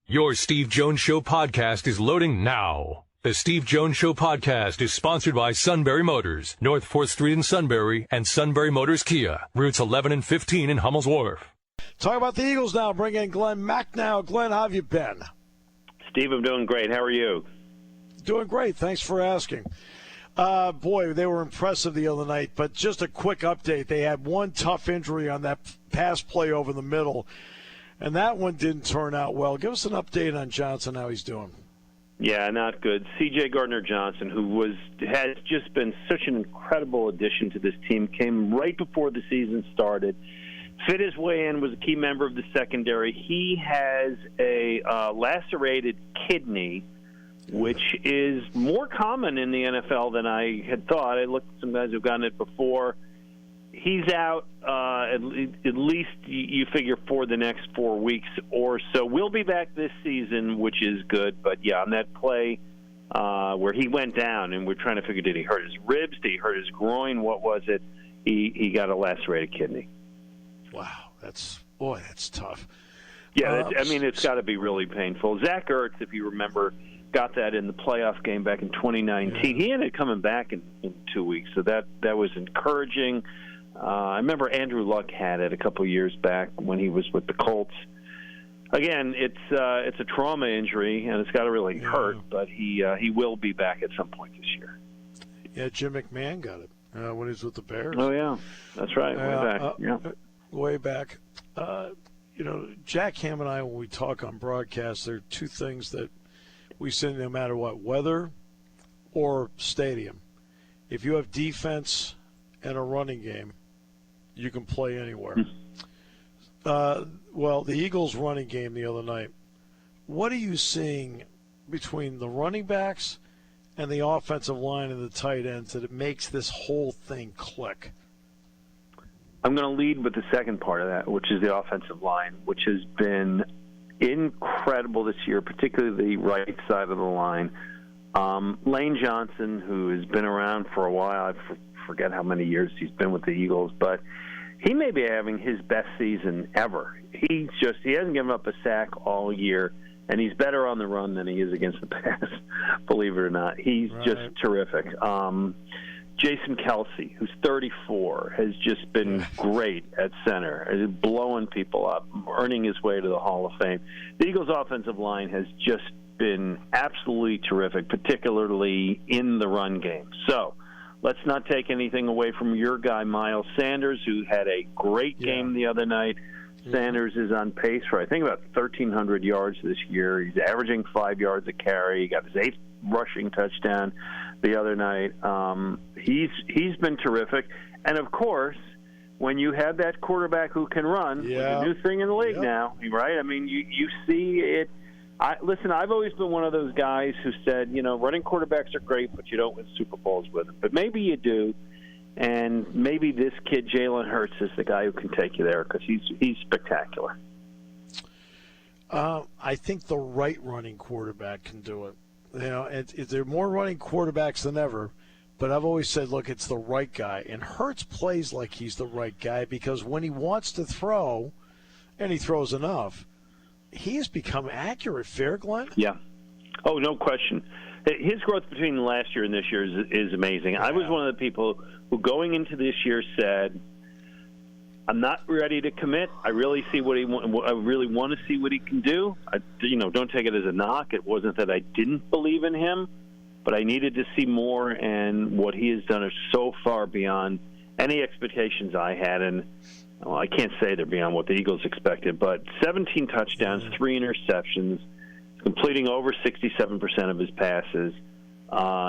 Your Steve Jones Show podcast is loading now. The Steve Jones Show podcast is sponsored by Sunbury Motors, North 4th Street in Sunbury, and Sunbury Motors Kia, routes 11 and 15 in Hummel's Wharf. Talk about the Eagles now. Bring in Glen Macnow. Glen, how have you been? Steve, I'm doing great. How are you? Doing great. Thanks for asking. Boy, they were impressive the other night, but just a quick update. They had one tough injury on that pass play over the middle, and that one didn't turn out well. Give us an update on Johnson, how he's doing. Yeah, not good. C.J. Gardner-Johnson, who has just been such an incredible addition to this team, came right before the season started, fit his way in, was a key member of the secondary. He has a lacerated kidney, which is more common in the NFL than I had thought. I looked at some guys who've gotten it before. He's out at least, you figure, for the next 4 weeks or so. We'll be back this season, which is good. But, yeah, on that play where he went down, and we're trying to figure, did he hurt his ribs? Did he hurt his groin? What was it? He got a lacerated kidney. Wow, that's tough. Yeah, it's got to be really painful. Zach Ertz, if you remember, got that in the playoff game back in 2019. Yeah. He ended up coming back in 2 weeks, so that was encouraging. I remember Andrew Luck had it a couple years back when he was with the Colts. Again, it's a trauma injury, and it's got to really hurt, but he will be back at some point this year. Yeah, Jim McMahon got it when he was with the Bears. Oh, yeah, that's right, way back. Jack Ham and I, when we talk on broadcast, there are two things that we say no matter what, weather or stadium. If you have defense and a running game, you can play anywhere. Well, the Eagles' running game the other night, what are you seeing between the running backs and the offensive line and the tight ends that it makes this whole thing click? I'm going to lead with the second part of that, which is the offensive line, which has been incredible this year, particularly the right side of the line. Lane Johnson, who has been around for a while, I forget how many years he's been with the Eagles, but he may be having his best season ever. He hasn't given up a sack all year, and he's better on the run than he is against the pass, believe it or not. He's just terrific. Jason Kelsey, who's 34, has just been great at center, blowing people up, earning his way to the Hall of Fame. The Eagles' offensive line has just been absolutely terrific, particularly in the run game. So let's not take anything away from your guy, Miles Sanders, who had a great game the other night. Sanders is on pace for, I think, about 1,300 yards this year. He's averaging 5 yards a carry. He got his 8th rushing touchdown the other night. He's been terrific. And, of course, when you have that quarterback who can run, which is a new thing in the league now, right? I mean, you see it. Listen, I've always been one of those guys who said, running quarterbacks are great, but you don't win Super Bowls with them. But maybe you do. And maybe this kid, Jalen Hurts, is the guy who can take you there because he's spectacular. I think the right running quarterback can do it. There are more running quarterbacks than ever, but I've always said, look, it's the right guy. And Hurts plays like he's the right guy because when he wants to throw, and he throws enough, he has become accurate. Fair, Glenn? Yeah. Oh, no question. His growth between last year and this year is amazing. Yeah. I was one of the people who, going into this year, said, "I'm not ready to commit. I really see what I really want to see what he can do. Don't take it as a knock. It wasn't that I didn't believe in him, but I needed to see more. And what he has done is so far beyond any expectations I had. And I can't say they're beyond what the Eagles expected, but 17 touchdowns, 3 interceptions." Completing over 67% of his passes.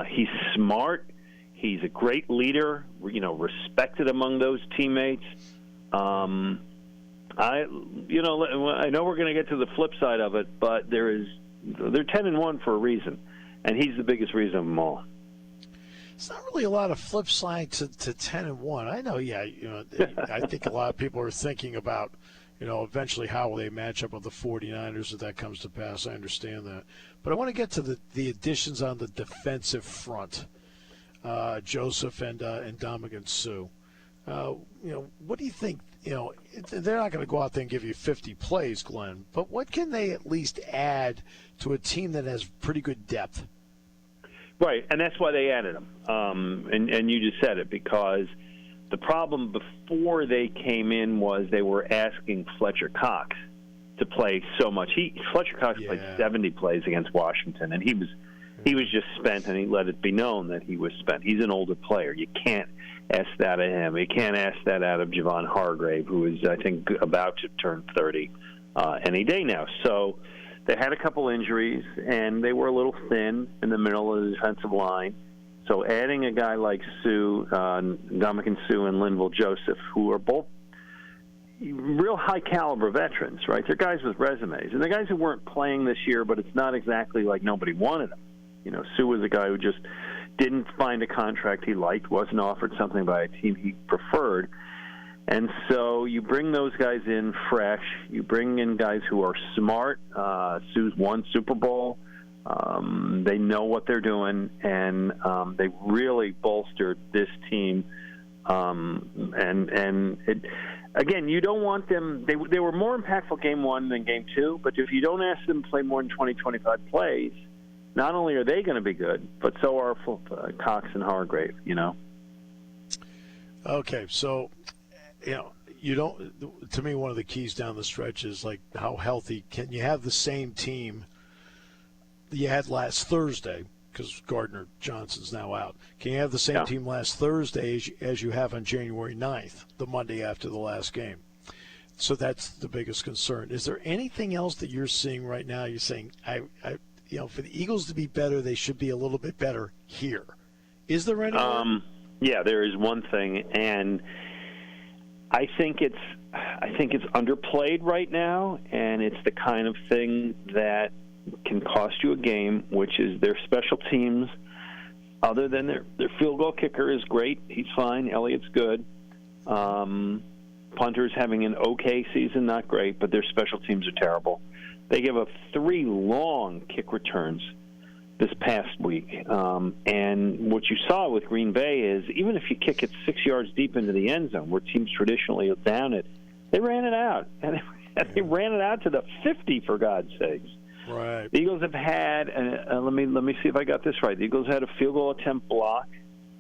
He's smart. He's a great leader, respected among those teammates. I know we're going to get to the flip side of it, but they're 10-1 for a reason, and he's the biggest reason of them all. It's not really a lot of flip side to 10-1. I know, I think a lot of people are thinking about, eventually how will they match up with the 49ers if that comes to pass. I understand that. But I want to get to the additions on the defensive front, Joseph and Ndamukong Suh. What do you think they're not going to go out there and give you 50 plays, Glenn, but what can they at least add to a team that has pretty good depth? Right, and that's why they added him. And you just said it, because the problem before they came in was they were asking Fletcher Cox to play so much. Fletcher Cox played 70 plays against Washington, and he was just spent, and he let it be known that he was spent. He's an older player. You can't ask that of him. You can't ask that out of Javon Hargrave, who is, I think, about to turn 30 any day now. So they had a couple injuries, and they were a little thin in the middle of the defensive line. So adding a guy like Ndamukong Suh and Linval Joseph, who are both real high-caliber veterans, right? They're guys with resumes. And they're guys who weren't playing this year, but it's not exactly like nobody wanted them. Suh was a guy who just didn't find a contract he liked, wasn't offered something by a team he preferred. And so you bring those guys in fresh. You bring in guys who are smart. Suh's won Super Bowl. They know what they're doing, and they really bolstered this team. Again, you don't want them. They were more impactful game one than game two, but if you don't ask them to play more than 20, 25 plays, not only are they going to be good, but so are Cox and Hargrave, Okay, so, you don't. To me, one of the keys down the stretch is like how healthy can you have the same team you had last Thursday, because Gardner Johnson's now out. Can you have the same team last Thursday as you have on January 9th, the Monday after the last game? So that's the biggest concern. Is there anything else that you're seeing right now? You're saying, for the Eagles to be better, they should be a little bit better here. Is there any? Yeah, there is one thing, and I think it's underplayed right now, and it's the kind of thing that can cost you a game, which is their special teams. Other than their field goal kicker is great. He's fine. Elliott's good. Punter's having an okay season, not great, but their special teams are terrible. They gave up 3 long kick returns this past week. And what you saw with Green Bay is even if you kick it 6 yards deep into the end zone, where teams traditionally will down it, they ran it out. And they ran it out to the 50, for God's sakes. Right. The Eagles have had, let me see if I got this right. The Eagles had a field goal attempt block.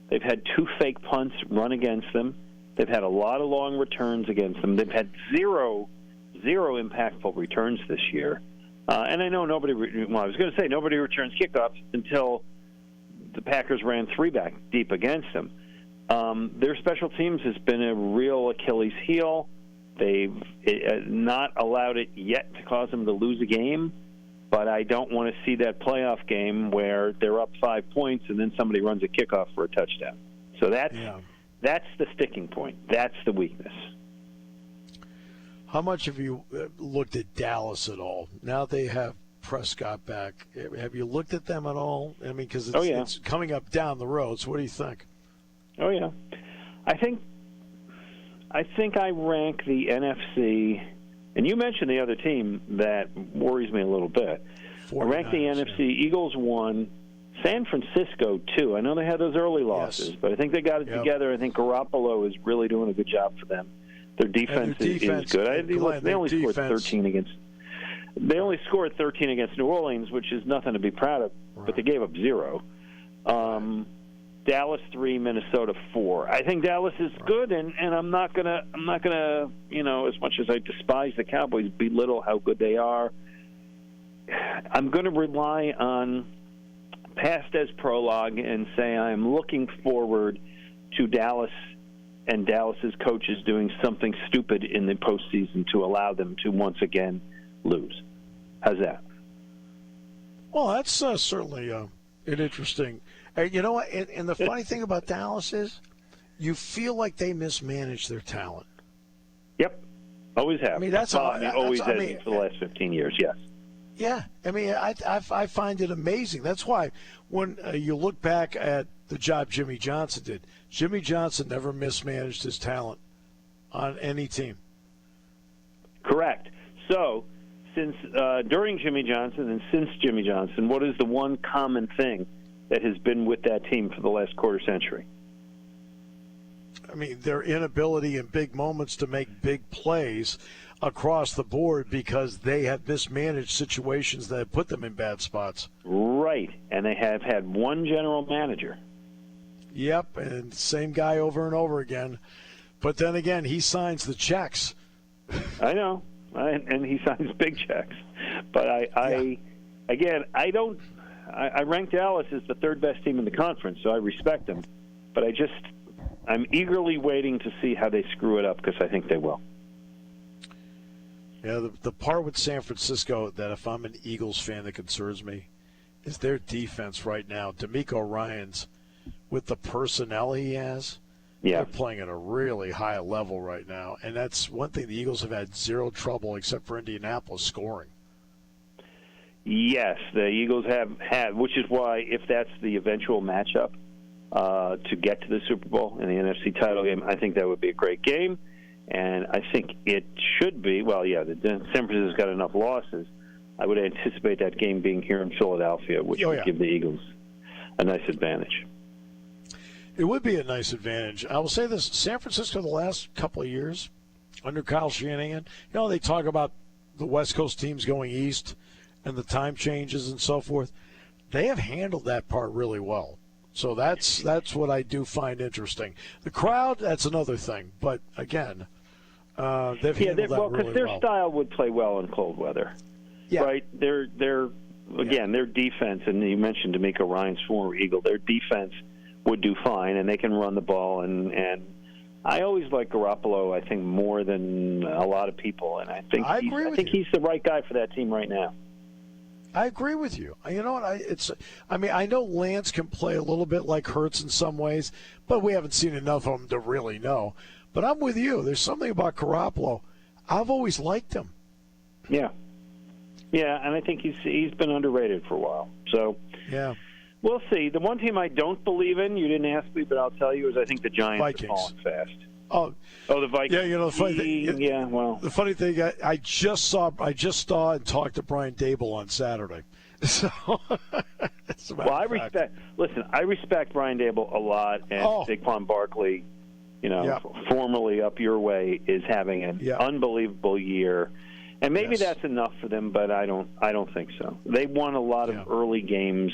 They've had 2 fake punts run against them. They've had a lot of long returns against them. They've had zero impactful returns this year. And I know nobody returns kickoffs until the Packers ran 3 back deep against them. Their special teams has been a real Achilles heel. They've not allowed it yet to cause them to lose a game. But I don't want to see that playoff game where they're up 5 points and then somebody runs a kickoff for a touchdown. So that's the sticking point. That's the weakness. How much have you looked at Dallas at all? Now they have Prescott back. Have you looked at them at all? I mean, because it's coming up down the road. So what do you think? Oh, yeah. I think I rank the NFC. And you mentioned the other team that worries me a little bit. I rank the NFC. Eagles 1, San Francisco 2. I know they had those early losses, but I think they got it together. I think Garoppolo is really doing a good job for them. Their defense is good. They only scored 13 against. They only scored 13 against New Orleans, which is nothing to be proud of. But they gave up 0. Dallas 3, Minnesota 4. I think Dallas is good, and I'm not gonna as much as I despise the Cowboys, belittle how good they are. I'm going to rely on past as prologue and say I'm looking forward to Dallas and Dallas's coaches doing something stupid in the postseason to allow them to once again lose. How's that? Well, that's certainly an interesting. You know what? And the funny thing about Dallas is you feel like they mismanage their talent. Yep. Always have. I mean, always has for the last 15 years, yes. Yeah. I mean, I find it amazing. That's why when you look back at the job Jimmy Johnson did, Jimmy Johnson never mismanaged his talent on any team. Correct. So, since during Jimmy Johnson and since Jimmy Johnson, what is the one common thing that has been with that team for the last quarter century? mean, their inability in big moments to make big plays across the board because they have mismanaged situations that have put them in bad spots. Right, and they have had one general manager. Yep, and same guy over and over again. But then again, he signs the checks. I know, and he signs big checks. But I rank Dallas as the third best team in the conference, so I respect them. But I'm eagerly waiting to see how they screw it up because I think they will. Yeah, the part with San Francisco that if I'm an Eagles fan that concerns me is their defense right now. D'Amico Ryans, with the personnel he has, they're playing at a really high level right now. And that's one thing the Eagles have had zero trouble, except for Indianapolis, scoring. Yes, the Eagles have had, which is why if that's the eventual matchup to get to the Super Bowl in the NFC title game, I think that would be a great game. And I think it should be, San Francisco's got enough losses. I would anticipate that game being here in Philadelphia, which would give the Eagles a nice advantage. It would be a nice advantage. I will say this, San Francisco the last couple of years under Kyle Shanahan, they talk about the West Coast teams going east and the time changes and so forth. They have handled that part really well. So that's what I do find interesting. The crowd, that's another thing. But, again, they've handled that really well. Because their style would play well in cold weather. Yeah. Right? Their defense, and you mentioned D'Amico Ryans, former Eagle, their defense would do fine, and they can run the ball. And I always like Garoppolo, I think, more than a lot of people. And I think he's the right guy for that team right now. I agree with you. You know what? I know Lance can play a little bit like Hurts in some ways, but we haven't seen enough of him to really know. But I'm with you. There's something about Garoppolo. I've always liked him. Yeah. Yeah, and I think he's been underrated for a while. So yeah, we'll see. The one team I don't believe in, you didn't ask me, but I'll tell you, is I think the Giants Vikings. are falling fast. Oh, the Vikings. Yeah, the funny thing. Yeah, well, the funny thing, I just saw and talked to Brian Dable on Saturday. So, I respect Brian Dable a lot, and Saquon Barkley, formerly up your way, is having an unbelievable year, and maybe that's enough for them, but I don't think so. They won a lot of early games,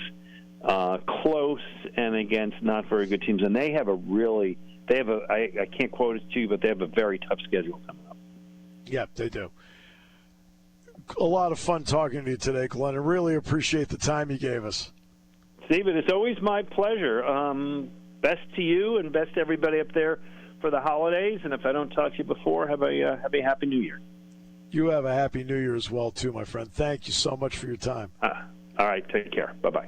close and against not very good teams, and they have I can't quote it to you, but they have a very tough schedule coming up. Yeah, they do. A lot of fun talking to you today, Glenn. I really appreciate the time you gave us. Steven, it's always my pleasure. Best to you and best to everybody up there for the holidays. And if I don't talk to you before, have a Happy New Year. You have a Happy New Year as well, too, my friend. Thank you so much for your time. All right, take care. Bye-bye.